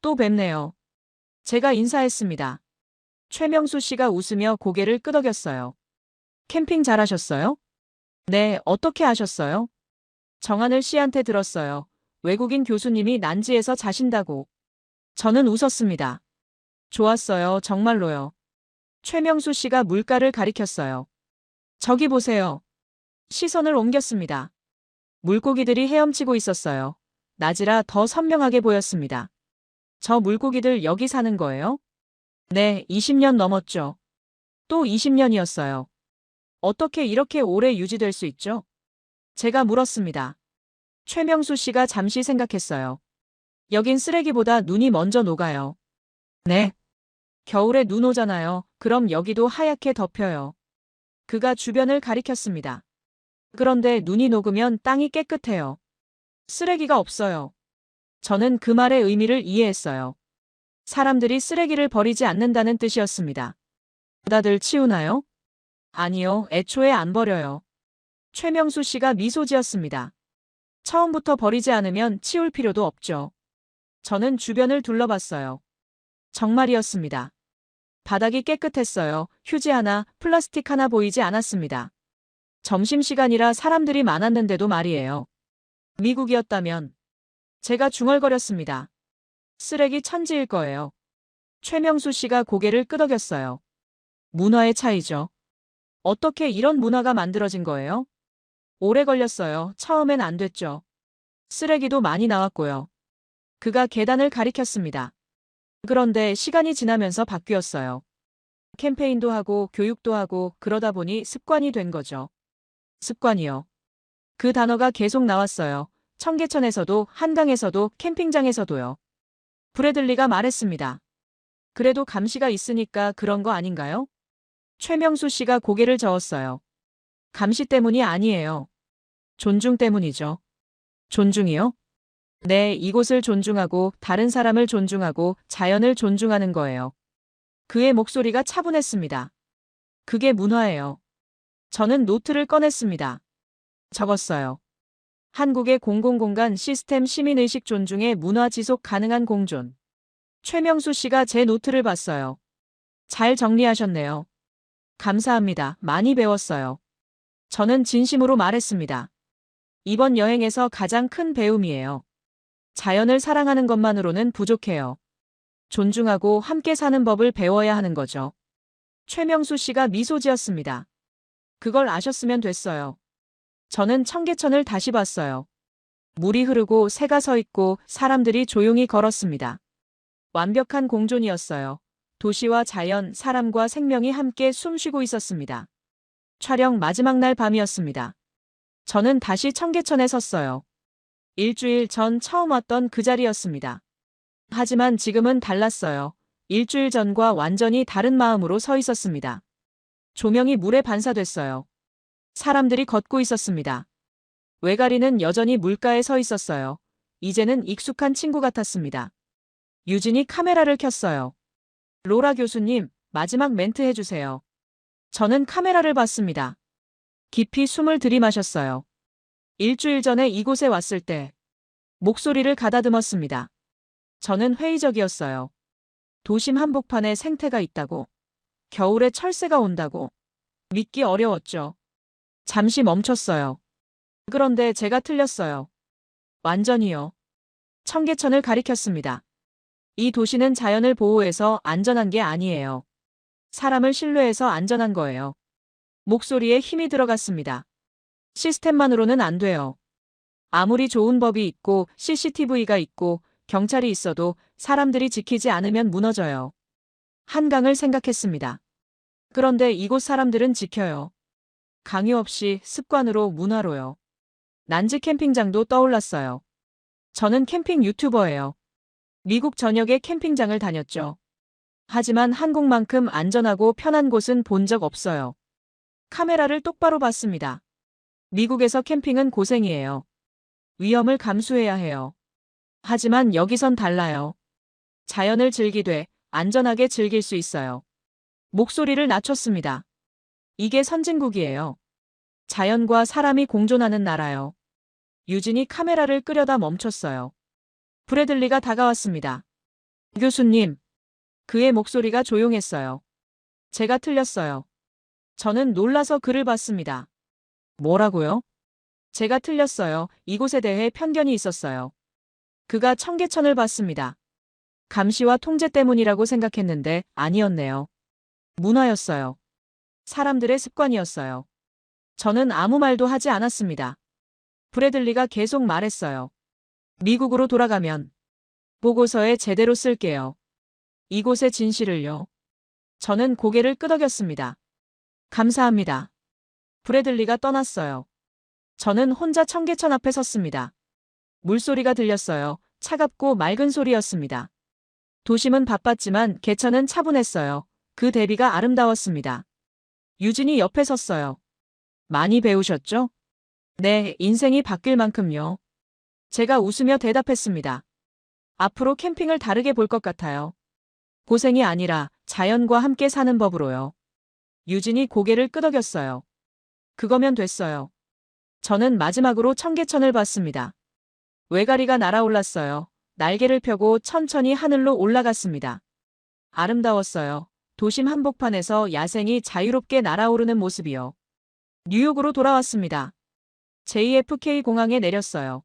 또 뵙네요. 제가 인사했습니다. 최명수 씨가 웃으며 고개를 끄덕였어요. 캠핑 잘하셨어요? 네, 어떻게 하셨어요? 정하늘 씨한테 들었어요. 외국인 교수님이 난지에서 자신다고. 저는 웃었습니다. 좋았어요, 정말로요. 최명수 씨가 물가를 가리켰어요. 저기 보세요. 시선을 옮겼습니다. 물고기들이 헤엄치고 있었어요. 낮이라 더 선명하게 보였습니다. 저 물고기들 여기 사는 거예요? 네, 20년 넘었죠. 또 20년이었어요. 어떻게 이렇게 오래 유지될 수 있죠? 제가 물었습니다. 최명수 씨가 잠시 생각했어요. 여긴 쓰레기보다 눈이 먼저 녹아요. 네. 겨울에 눈 오잖아요. 그럼 여기도 하얗게 덮여요. 그가 주변을 가리켰습니다. 그런데 눈이 녹으면 땅이 깨끗해요. 쓰레기가 없어요. 저는 그 말의 의미를 이해했어요. 사람들이 쓰레기를 버리지 않는다는 뜻이었습니다. 다들 치우나요? 아니요, 애초에 안 버려요. 최명수 씨가 미소 지었습니다. 처음부터 버리지 않으면 치울 필요도 없죠. 저는 주변을 둘러봤어요. 정말이었습니다. 바닥이 깨끗했어요. 휴지 하나, 플라스틱 하나 보이지 않았습니다. 점심시간이라 사람들이 많았는데도 말이에요. 미국이었다면 제가 중얼거렸습니다. 쓰레기 천지일 거예요. 최명수 씨가 고개를 끄덕였어요. 문화의 차이죠. 어떻게 이런 문화가 만들어진 거예요? 오래 걸렸어요. 처음엔 안 됐죠. 쓰레기도 많이 나왔고요. 그가 계단을 가리켰습니다. 그런데 시간이 지나면서 바뀌었어요. 캠페인도 하고 교육도 하고 그러다 보니 습관이 된 거죠. 습관이요. 그 단어가 계속 나왔어요. 청계천에서도 한강에서도 캠핑장에서도요. 브래들리가 말했습니다. 그래도 감시가 있으니까 그런 거 아닌가요? 최명수 씨가 고개를 저었어요. 감시 때문이 아니에요. 존중 때문이죠. 존중이요? 네, 이곳을 존중하고 다른 사람을 존중하고 자연을 존중하는 거예요. 그의 목소리가 차분했습니다. 그게 문화예요. 저는 노트를 꺼냈습니다. 적었어요. 한국의 공공공간 시스템 시민의식 존중의 문화 지속 가능한 공존. 최명수 씨가 제 노트를 봤어요. 잘 정리하셨네요. 감사합니다. 많이 배웠어요. 저는 진심으로 말했습니다. 이번 여행에서 가장 큰 배움이에요. 자연을 사랑하는 것만으로는 부족해요. 존중하고 함께 사는 법을 배워야 하는 거죠. 최명수 씨가 미소 지었습니다. 그걸 아셨으면 됐어요. 저는 청계천을 다시 봤어요. 물이 흐르고 새가 서 있고 사람들이 조용히 걸었습니다. 완벽한 공존이었어요. 도시와 자연, 사람과 생명이 함께 숨쉬고 있었습니다. 촬영 마지막 날 밤이었습니다. 저는 다시 청계천에 섰어요. 일주일 전 처음 왔던 그 자리였습니다. 하지만 지금은 달랐어요. 일주일 전과 완전히 다른 마음으로 서 있었습니다. 조명이 물에 반사됐어요. 사람들이 걷고 있었습니다. 외가리는 여전히 물가에 서 있었어요. 이제는 익숙한 친구 같았습니다. 유진이 카메라를 켰어요. 로라 교수님, 마지막 멘트 해주세요. 저는 카메라를 봤습니다. 깊이 숨을 들이마셨어요. 일주일 전에 이곳에 왔을 때 목소리를 가다듬었습니다. 저는 회의적이었어요. 도심 한복판에 생태가 있다고, 겨울에 철새가 온다고 믿기 어려웠죠. 잠시 멈췄어요. 그런데 제가 틀렸어요. 완전히요. 청계천을 가리켰습니다. 이 도시는 자연을 보호해서 안전한 게 아니에요. 사람을 신뢰해서 안전한 거예요. 목소리에 힘이 들어갔습니다. 시스템만으로는 안 돼요. 아무리 좋은 법이 있고 CCTV가 있고 경찰이 있어도 사람들이 지키지 않으면 무너져요. 한강을 생각했습니다. 그런데 이곳 사람들은 지켜요. 강요 없이 습관으로 문화로요. 난지 캠핑장도 떠올랐어요. 저는 캠핑 유튜버예요. 미국 전역의 캠핑장을 다녔죠. 하지만 한국만큼 안전하고 편한 곳은 본 적 없어요. 카메라를 똑바로 봤습니다. 미국에서 캠핑은 고생이에요. 위험을 감수해야 해요. 하지만 여기선 달라요. 자연을 즐기되 안전하게 즐길 수 있어요. 목소리를 낮췄습니다. 이게 선진국이에요. 자연과 사람이 공존하는 나라요. 유진이 카메라를 끄려다 멈췄어요. 브래들리가 다가왔습니다. 교수님. 그의 목소리가 조용했어요. 제가 틀렸어요. 저는 놀라서 그를 봤습니다. 뭐라고요? 제가 틀렸어요. 이곳에 대해 편견이 있었어요. 그가 청계천을 봤습니다. 감시와 통제 때문이라고 생각했는데 아니었네요. 문화였어요. 사람들의 습관이었어요. 저는 아무 말도 하지 않았습니다. 브래들리가 계속 말했어요. 미국으로 돌아가면 보고서에 제대로 쓸게요. 이곳의 진실을요. 저는 고개를 끄덕였습니다. 감사합니다. 브래들리가 떠났어요. 저는 혼자 청계천 앞에 섰습니다. 물소리가 들렸어요. 차갑고 맑은 소리였습니다. 도심은 바빴지만 개천은 차분했어요. 그 대비가 아름다웠습니다. 유진이 옆에 섰어요. 많이 배우셨죠? 네, 인생이 바뀔 만큼요. 제가 웃으며 대답했습니다. 앞으로 캠핑을 다르게 볼 것 같아요. 고생이 아니라 자연과 함께 사는 법으로요. 유진이 고개를 끄덕였어요. 그거면 됐어요. 저는 마지막으로 청계천을 봤습니다. 외가리가 날아올랐어요. 날개를 펴고 천천히 하늘로 올라갔습니다. 아름다웠어요. 도심 한복판에서 야생이 자유롭게 날아오르는 모습이요. 뉴욕으로 돌아왔습니다. JFK 공항에 내렸어요.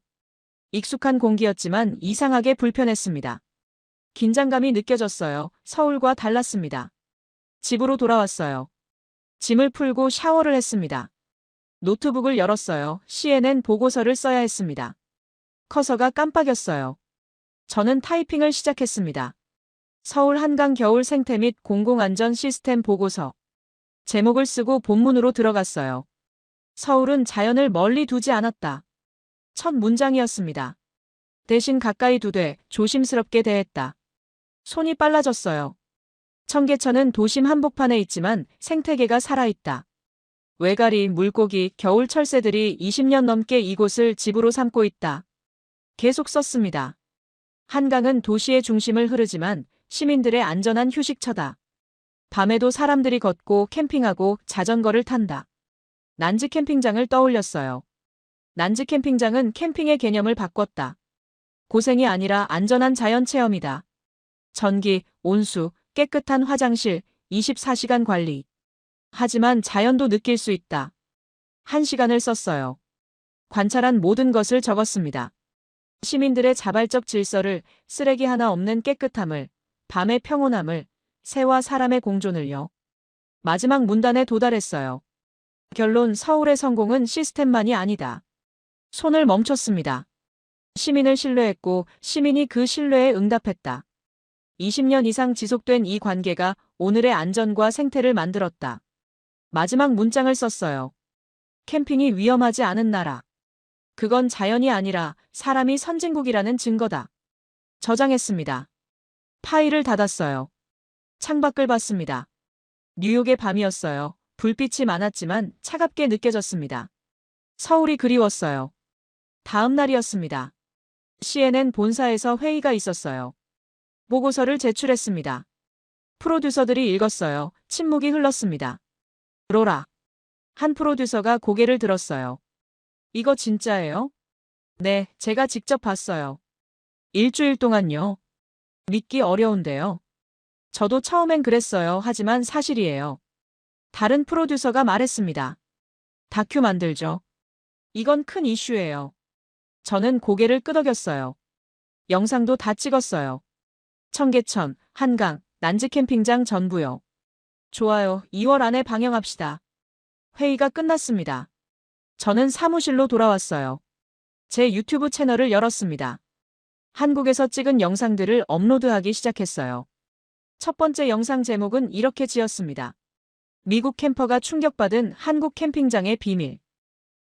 익숙한 공기였지만 이상하게 불편했습니다. 긴장감이 느껴졌어요. 서울과 달랐습니다. 집으로 돌아왔어요. 짐을 풀고 샤워를 했습니다. 노트북을 열었어요. CNN 보고서를 써야 했습니다. 커서가 깜빡였어요. 저는 타이핑을 시작했습니다. 서울 한강 겨울 생태 및 공공안전 시스템 보고서. 제목을 쓰고 본문으로 들어갔어요. 서울은 자연을 멀리 두지 않았다. 첫 문장이었습니다. 대신 가까이 두되 조심스럽게 대했다. 손이 빨라졌어요. 청계천은 도심 한복판에 있지만 생태계가 살아있다. 외가리, 물고기, 겨울 철새들이 20년 넘게 이곳을 집으로 삼고 있다. 계속 썼습니다. 한강은 도시의 중심을 흐르지만 시민들의 안전한 휴식처다. 밤에도 사람들이 걷고 캠핑하고 자전거를 탄다. 난지 캠핑장을 떠올렸어요. 난지 캠핑장은 캠핑의 개념을 바꿨다. 고생이 아니라 안전한 자연 체험이다. 전기, 온수, 깨끗한 화장실, 24시간 관리. 하지만 자연도 느낄 수 있다. 1시간을 썼어요. 관찰한 모든 것을 적었습니다. 시민들의 자발적 질서를, 쓰레기 하나 없는 깨끗함을, 밤의 평온함을, 새와 사람의 공존을요. 마지막 문단에 도달했어요. 결론, 서울의 성공은 시스템만이 아니다. 손을 멈췄습니다. 시민을 신뢰했고 시민이 그 신뢰에 응답했다. 20년 이상 지속된 이 관계가 오늘의 안전과 생태를 만들었다. 마지막 문장을 썼어요. 캠핑이 위험하지 않은 나라. 그건 자연이 아니라 사람이 선진국이라는 증거다. 저장했습니다. 파일을 닫았어요. 창밖을 봤습니다. 뉴욕의 밤이었어요. 불빛이 많았지만 차갑게 느껴졌습니다. 서울이 그리웠어요. 다음 날이었습니다. CNN 본사에서 회의가 있었어요. 보고서를 제출했습니다. 프로듀서들이 읽었어요. 침묵이 흘렀습니다. 로라. 한 프로듀서가 고개를 들었어요. 이거 진짜예요? 네, 제가 직접 봤어요. 일주일 동안요. 믿기 어려운데요. 저도 처음엔 그랬어요. 하지만 사실이에요. 다른 프로듀서가 말했습니다. 다큐 만들죠. 이건 큰 이슈예요. 저는 고개를 끄덕였어요. 영상도 다 찍었어요. 청계천, 한강, 난지 캠핑장 전부요. 좋아요. 2월 안에 방영합시다. 회의가 끝났습니다. 저는 사무실로 돌아왔어요. 제 유튜브 채널을 열었습니다. 한국에서 찍은 영상들을 업로드하기 시작했어요. 첫 번째 영상 제목은 이렇게 지었습니다. 미국 캠퍼가 충격받은 한국 캠핑장의 비밀.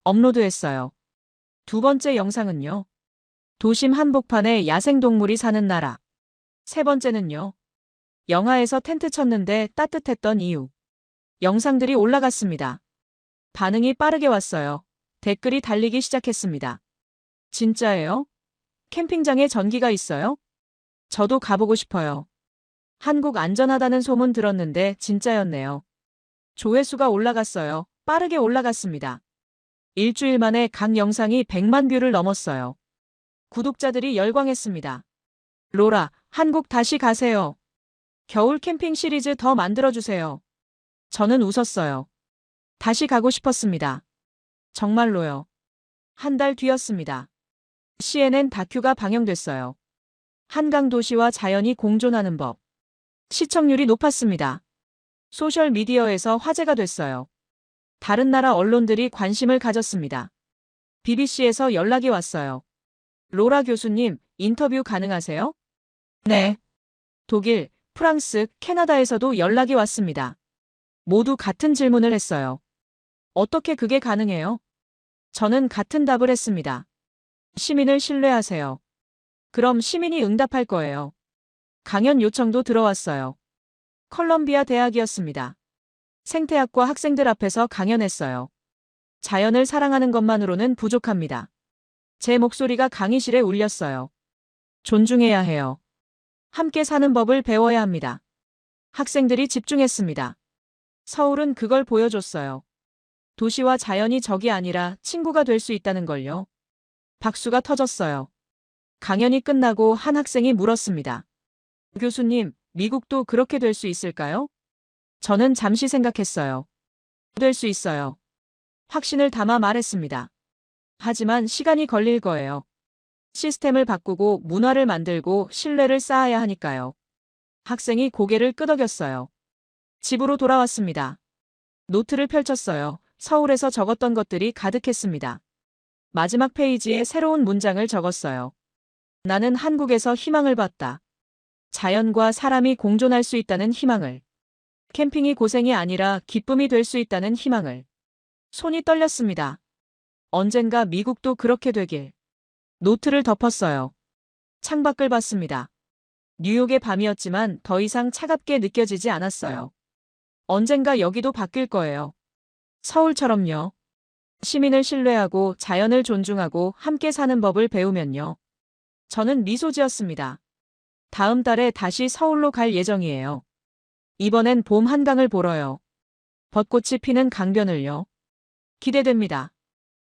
업로드했어요. 두 번째 영상은요. 도심 한복판에 야생동물이 사는 나라. 세 번째는요. 영하에서 텐트 쳤는데 따뜻했던 이유. 영상들이 올라갔습니다. 반응이 빠르게 왔어요. 댓글이 달리기 시작했습니다. 진짜예요? 캠핑장에 전기가 있어요? 저도 가보고 싶어요. 한국 안전하다는 소문 들었는데 진짜였네요. 조회수가 올라갔어요. 빠르게 올라갔습니다. 일주일 만에 각 영상이 100만 뷰를 넘었어요. 구독자들이 열광했습니다. 로라, 한국 다시 가세요. 겨울 캠핑 시리즈 더 만들어주세요. 저는 웃었어요. 다시 가고 싶었습니다. 정말로요. 한 달 뒤였습니다. CNN 다큐가 방영됐어요. 한강 도시와 자연이 공존하는 법. 시청률이 높았습니다. 소셜미디어에서 화제가 됐어요. 다른 나라 언론들이 관심을 가졌습니다. BBC에서 연락이 왔어요. 로라 교수님, 인터뷰 가능하세요? 네. 독일, 프랑스, 캐나다에서도 연락이 왔습니다. 모두 같은 질문을 했어요. 어떻게 그게 가능해요? 저는 같은 답을 했습니다. 시민을 신뢰하세요. 그럼 시민이 응답할 거예요. 강연 요청도 들어왔어요. 컬럼비아 대학이었습니다. 생태학과 학생들 앞에서 강연했어요. 자연을 사랑하는 것만으로는 부족합니다. 제 목소리가 강의실에 울렸어요. 존중해야 해요. 함께 사는 법을 배워야 합니다. 학생들이 집중했습니다. 서울은 그걸 보여줬어요. 도시와 자연이 적이 아니라 친구가 될 수 있다는 걸요. 박수가 터졌어요. 강연이 끝나고 한 학생이 물었습니다. 교수님, 미국도 그렇게 될 수 있을까요? 저는 잠시 생각했어요. 될 수 있어요. 확신을 담아 말했습니다. 하지만 시간이 걸릴 거예요. 시스템을 바꾸고 문화를 만들고 신뢰를 쌓아야 하니까요. 학생이 고개를 끄덕였어요. 집으로 돌아왔습니다. 노트를 펼쳤어요. 서울에서 적었던 것들이 가득했습니다. 마지막 페이지에 새로운 문장을 적었어요. 나는 한국에서 희망을 봤다. 자연과 사람이 공존할 수 있다는 희망을. 캠핑이 고생이 아니라 기쁨이 될 수 있다는 희망을. 손이 떨렸습니다. 언젠가 미국도 그렇게 되길. 노트를 덮었어요. 창밖을 봤습니다. 뉴욕의 밤이었지만 더 이상 차갑게 느껴지지 않았어요. 언젠가 여기도 바뀔 거예요. 서울처럼요. 시민을 신뢰하고 자연을 존중하고 함께 사는 법을 배우면요. 저는 미소 지었습니다. 다음 달에 다시 서울로 갈 예정이에요. 이번엔 봄 한강을 보러요. 벚꽃이 피는 강변을요. 기대됩니다.